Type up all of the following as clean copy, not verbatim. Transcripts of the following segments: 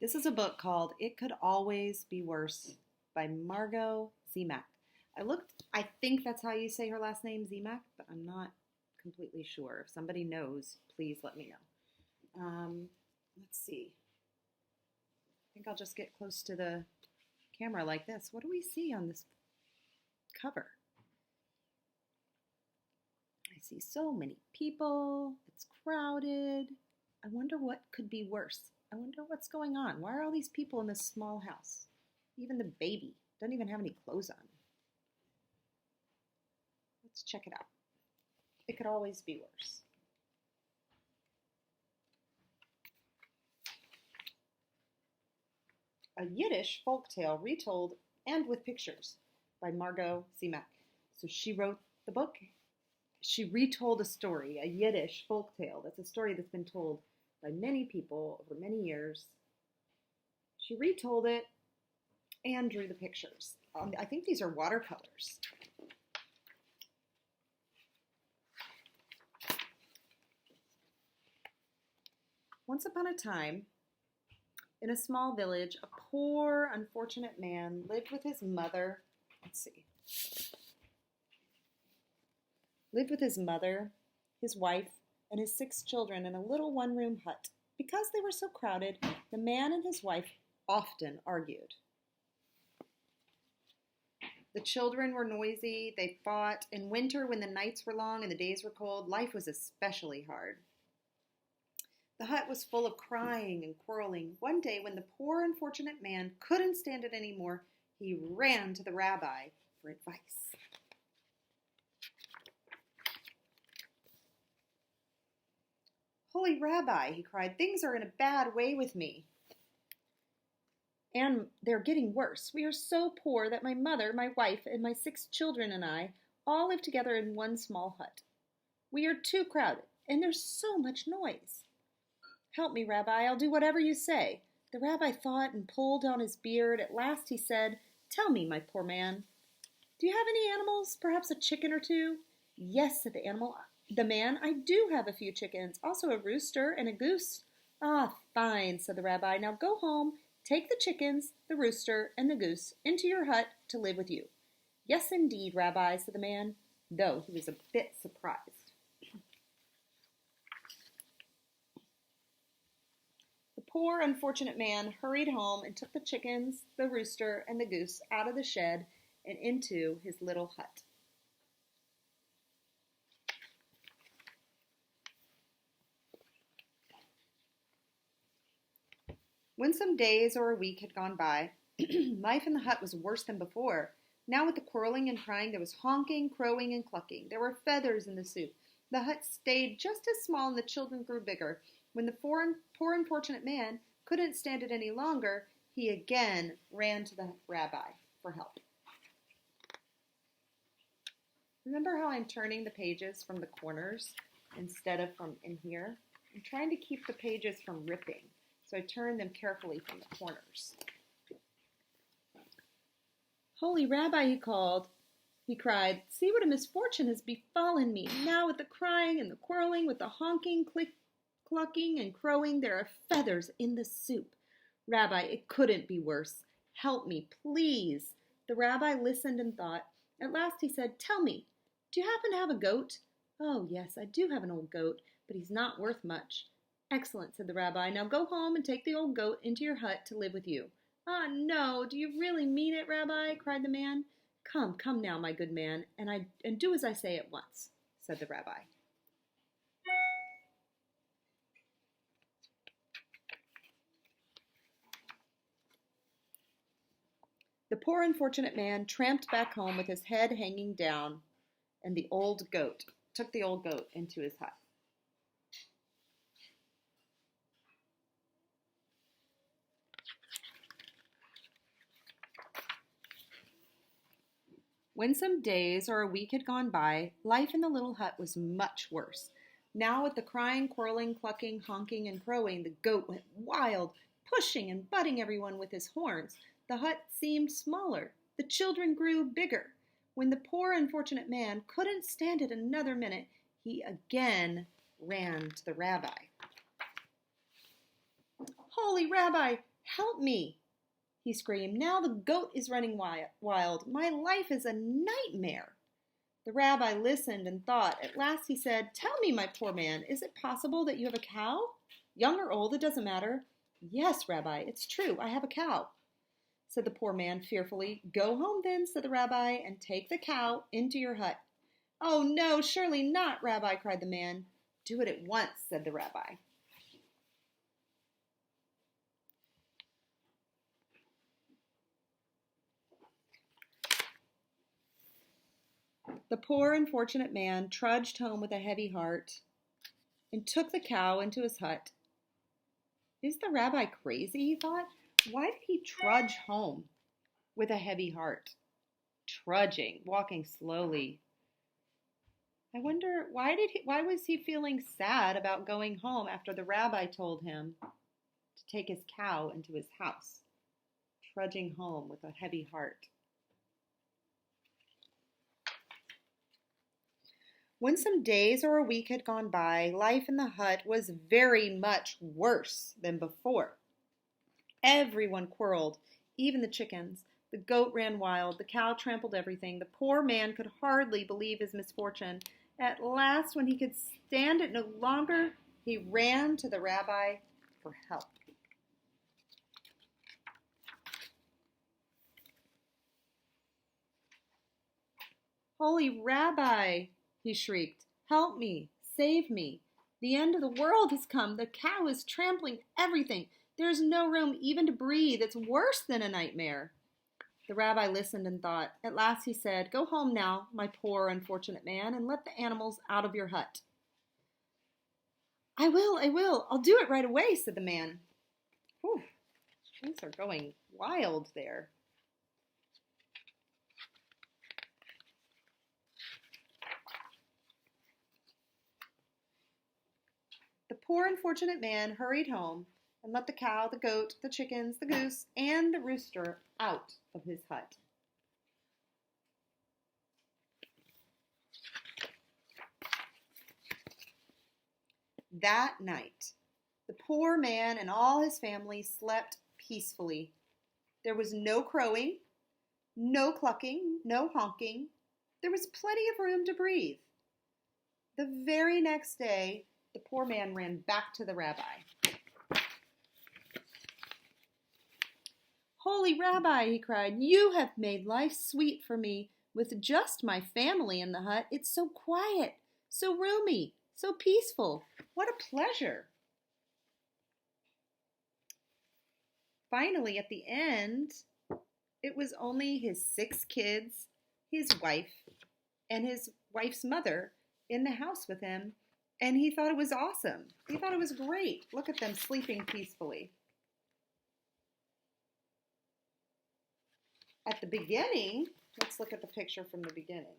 This is a book called It Could Always Be Worse by Margot Zemak. I think that's how you say her last name, Zemak, but I'm not completely sure. If somebody knows, please let me know. Let's see. I think I'll just get close to the camera like this. What do we see on this cover? I see so many people. It's crowded. I wonder what could be worse. I wonder what's going on. Why are all these people in this small house? Even the baby doesn't even have any clothes on. Let's check it out. It could always be worse. A Yiddish folktale retold and with pictures by Margot Zemak. So she wrote the book. She retold a story, a Yiddish folktale. That's a story that's been told by many people over many years. She retold it and drew the pictures. I think these are watercolors. Once upon a time, in a small village, a poor, unfortunate man lived with his mother. Lived with his mother, his wife, and his 6 children in a little one-room hut. Because they were so crowded, the man and his wife often argued. The children were noisy, they fought. In winter, when the nights were long and the days were cold, life was especially hard. The hut was full of crying and quarreling. One day, when the poor, unfortunate man couldn't stand it anymore, he ran to the rabbi for advice. "Holy Rabbi," he cried, "things are in a bad way with me. And they're getting worse. We are so poor that my mother, my wife, and my 6 children and I all live together in one small hut. We are too crowded, and there's so much noise. Help me, Rabbi, I'll do whatever you say." The rabbi thought and pulled on his beard. At last he said, "Tell me, my poor man, do you have any animals, perhaps a chicken or 2? "Yes," said the man, "I do have a few chickens, also a rooster and a goose." "Ah, fine," said the rabbi. "Now go home, take the chickens, the rooster, and the goose into your hut to live with you." "Yes, indeed, Rabbi," said the man, though he was a bit surprised. The poor, unfortunate man hurried home and took the chickens, the rooster, and the goose out of the shed and into his little hut. When some days or a week had gone by, life in the hut was worse than before. Now with the quarreling and crying, there was honking, crowing, and clucking. There were feathers in the soup. The hut stayed just as small and the children grew bigger. When the poor unfortunate man couldn't stand it any longer, he again ran to the rabbi for help. Remember how I'm turning the pages from the corners instead of from in here? I'm trying to keep the pages from ripping, so I turn them carefully from the corners. "Holy Rabbi," he cried, "see what a misfortune has befallen me. Now with the crying and the quarreling, with the honking, clucking, and crowing, there are feathers in the soup. Rabbi, it couldn't be worse. Help me, please." The rabbi listened and thought. At last he said, "Tell me, do you happen to have a goat?" "Oh, yes, I do have an old goat, but he's not worth much." "Excellent," said the rabbi. "Now go home and take the old goat into your hut to live with you." "Ah, no, do you really mean it, Rabbi?" cried the man. Come now, my good man, and do as I say at once," said the rabbi. The poor unfortunate man tramped back home with his head hanging down and took the old goat into his hut. When some days or a week had gone by, life in the little hut was much worse. Now with the crying, quarreling, clucking, honking, and crowing, the goat went wild, pushing and butting everyone with his horns. The hut seemed smaller. The children grew bigger. When the poor unfortunate man couldn't stand it another minute, he again ran to the rabbi. "Holy Rabbi, Help me, he screamed. Now the goat is running wild. My life is a nightmare. The rabbi listened and thought. At last he said, Tell me, my poor man, is it possible that you have a cow? Young or old, it doesn't matter. Yes, Rabbi, it's true. I have a cow, said the poor man fearfully. Go home then, said the rabbi, and take the cow into your hut. Oh, no, surely not, Rabbi, cried the man. Do it at once, said the rabbi. The poor unfortunate man trudged home with a heavy heart and took the cow into his hut. Is the rabbi crazy, he thought? Why did he trudge home with a heavy heart? Trudging, walking slowly. I wonder, why was he feeling sad about going home after the rabbi told him to take his cow into his house? Trudging home with a heavy heart. When some days or a week had gone by, life in the hut was very much worse than before. Everyone quarreled, even the chickens. The goat ran wild, the cow trampled everything. The poor man could hardly believe his misfortune. At last, when he could stand it no longer, he ran to the rabbi for help. Holy Rabbi, he shrieked, help me, save me. The end of the world has come. The cow is trampling everything. There is no room even to breathe. It's worse than a nightmare. The rabbi listened and thought. At last he said, Go home now, my poor unfortunate man, and let the animals out of your hut. I will. I'll do it right away, said the man. Whew, things are going wild there. The poor unfortunate man hurried home and let the cow, the goat, the chickens, the goose, and the rooster out of his hut. That night, the poor man and all his family slept peacefully. There was no crowing, no clucking, no honking. There was plenty of room to breathe. The very next day, the poor man ran back to the rabbi. Holy Rabbi, he cried, you have made life sweet for me with just my family in the hut. It's so quiet, so roomy, so peaceful. What a pleasure. Finally, at the end, it was only his 6 kids, his wife, and his wife's mother in the house with him, and he thought it was awesome. He thought it was great. Look at them sleeping peacefully. At the beginning, let's look at the picture from the beginning.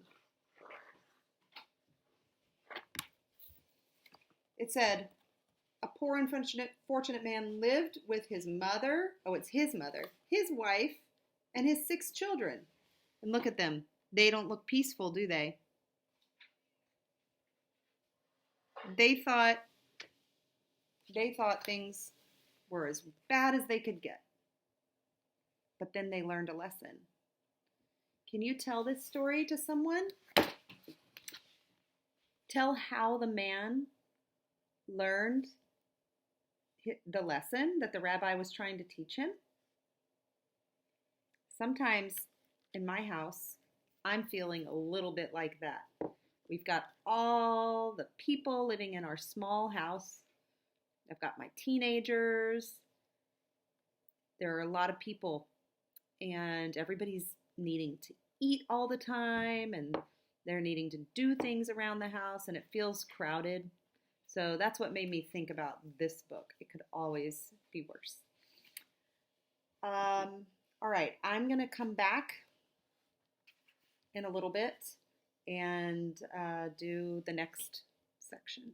It said, a poor unfortunate man lived with his mother, it's his mother, his wife, and his 6 children. And look at them. They don't look peaceful, do they? They thought things were as bad as they could get. But then they learned a lesson. Can you tell this story to someone? Tell how the man learned the lesson that the rabbi was trying to teach him. Sometimes in my house, I'm feeling a little bit like that. We've got all the people living in our small house. I've got my teenagers. There are a lot of people, and everybody's needing to eat all the time, and they're needing to do things around the house, and it feels crowded. So that's what made me think about this book. It could always be worse. All right, I'm going to come back in a little bit and do the next section.